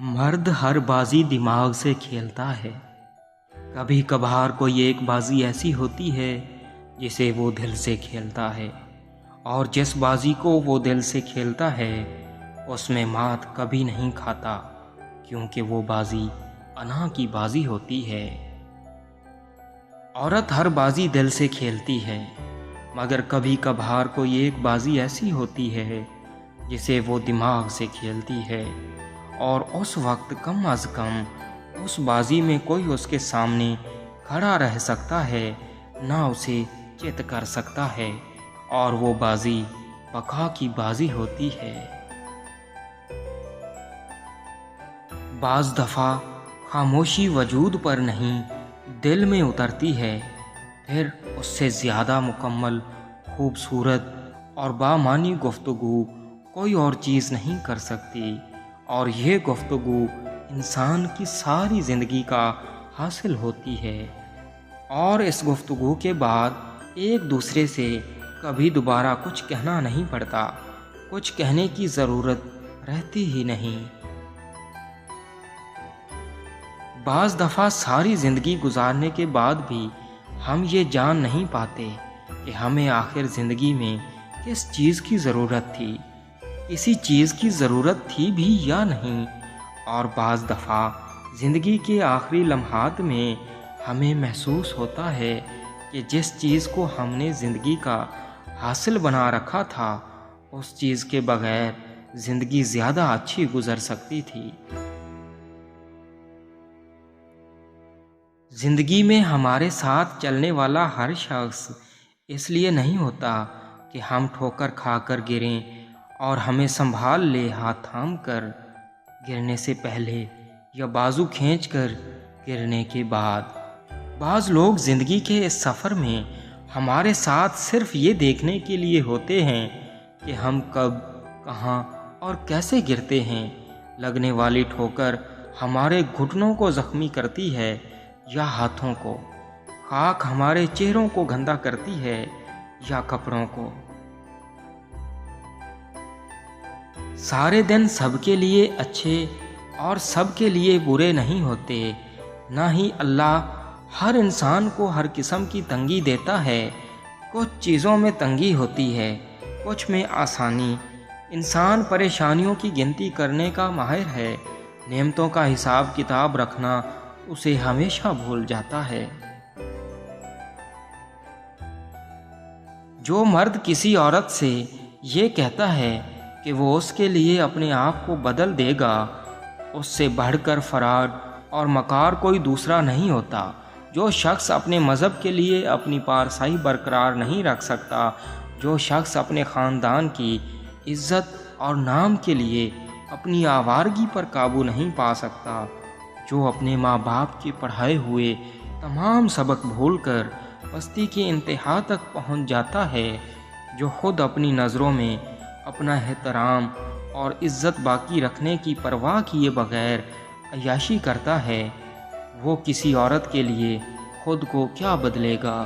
مرد ہر بازی دماغ سے کھیلتا ہے۔ کبھی کبھار کوئی ایک بازی ایسی ہوتی ہے جسے وہ دل سے کھیلتا ہے، اور جس بازی کو وہ دل سے کھیلتا ہے اس میں مات کبھی نہیں کھاتا، کیونکہ وہ بازی انا کی بازی ہوتی ہے۔ عورت ہر بازی دل سے کھیلتی ہے، مگر کبھی کبھار کوئی ایک بازی ایسی ہوتی ہے جسے وہ دماغ سے کھیلتی ہے، اور اس وقت کم از کم اس بازی میں کوئی اس کے سامنے کھڑا رہ سکتا ہے نہ اسے چت کر سکتا ہے، اور وہ بازی بقا کی بازی ہوتی ہے۔ بعض دفعہ خاموشی وجود پر نہیں دل میں اترتی ہے، پھر اس سے زیادہ مکمل، خوبصورت اور بامعنی گفتگو کوئی اور چیز نہیں کر سکتی، اور یہ گفتگو انسان کی ساری زندگی کا حاصل ہوتی ہے، اور اس گفتگو کے بعد ایک دوسرے سے کبھی دوبارہ کچھ کہنا نہیں پڑتا، کچھ کہنے کی ضرورت رہتی ہی نہیں۔ بعض دفعہ ساری زندگی گزارنے کے بعد بھی ہم یہ جان نہیں پاتے کہ ہمیں آخر زندگی میں کس چیز کی ضرورت تھی، کسی چیز کی ضرورت تھی بھی یا نہیں، اور بعض دفعہ زندگی کے آخری لمحات میں ہمیں محسوس ہوتا ہے کہ جس چیز کو ہم نے زندگی کا حاصل بنا رکھا تھا اس چیز کے بغیر زندگی زیادہ اچھی گزر سکتی تھی۔ زندگی میں ہمارے ساتھ چلنے والا ہر شخص اس لیے نہیں ہوتا کہ ہم ٹھوکر کھا کر گریں اور ہمیں سنبھال لے ہاتھ تھام کر، گرنے سے پہلے یا بازو کھینچ کر گرنے کے بعد۔ بعض لوگ زندگی کے اس سفر میں ہمارے ساتھ صرف یہ دیکھنے کے لیے ہوتے ہیں کہ ہم کب، کہاں اور کیسے گرتے ہیں۔ لگنے والی ٹھوکر ہمارے گھٹنوں کو زخمی کرتی ہے یا ہاتھوں کو، خاک ہمارے چہروں کو گندا کرتی ہے یا کپڑوں کو۔ سارے دن سب کے لیے اچھے اور سب کے لیے برے نہیں ہوتے، نہ ہی اللہ ہر انسان کو ہر قسم کی تنگی دیتا ہے۔ کچھ چیزوں میں تنگی ہوتی ہے، کچھ میں آسانی۔ انسان پریشانیوں کی گنتی کرنے کا ماہر ہے، نعمتوں کا حساب کتاب رکھنا اسے ہمیشہ بھول جاتا ہے۔ جو مرد کسی عورت سے یہ کہتا ہے کہ وہ اس کے لیے اپنے آپ کو بدل دے گا، اس سے بڑھ کر فرار اور مکار کوئی دوسرا نہیں ہوتا۔ جو شخص اپنے مذہب کے لیے اپنی پارسائی برقرار نہیں رکھ سکتا، جو شخص اپنے خاندان کی عزت اور نام کے لیے اپنی آوارگی پر قابو نہیں پا سکتا، جو اپنے ماں باپ کے پڑھائے ہوئے تمام سبق بھول کر پستی کی انتہا تک پہنچ جاتا ہے، جو خود اپنی نظروں میں اپنا احترام اور عزت باقی رکھنے کی پرواہ کیے بغیر عیاشی کرتا ہے، وہ کسی عورت کے لیے خود کو کیا بدلے گا۔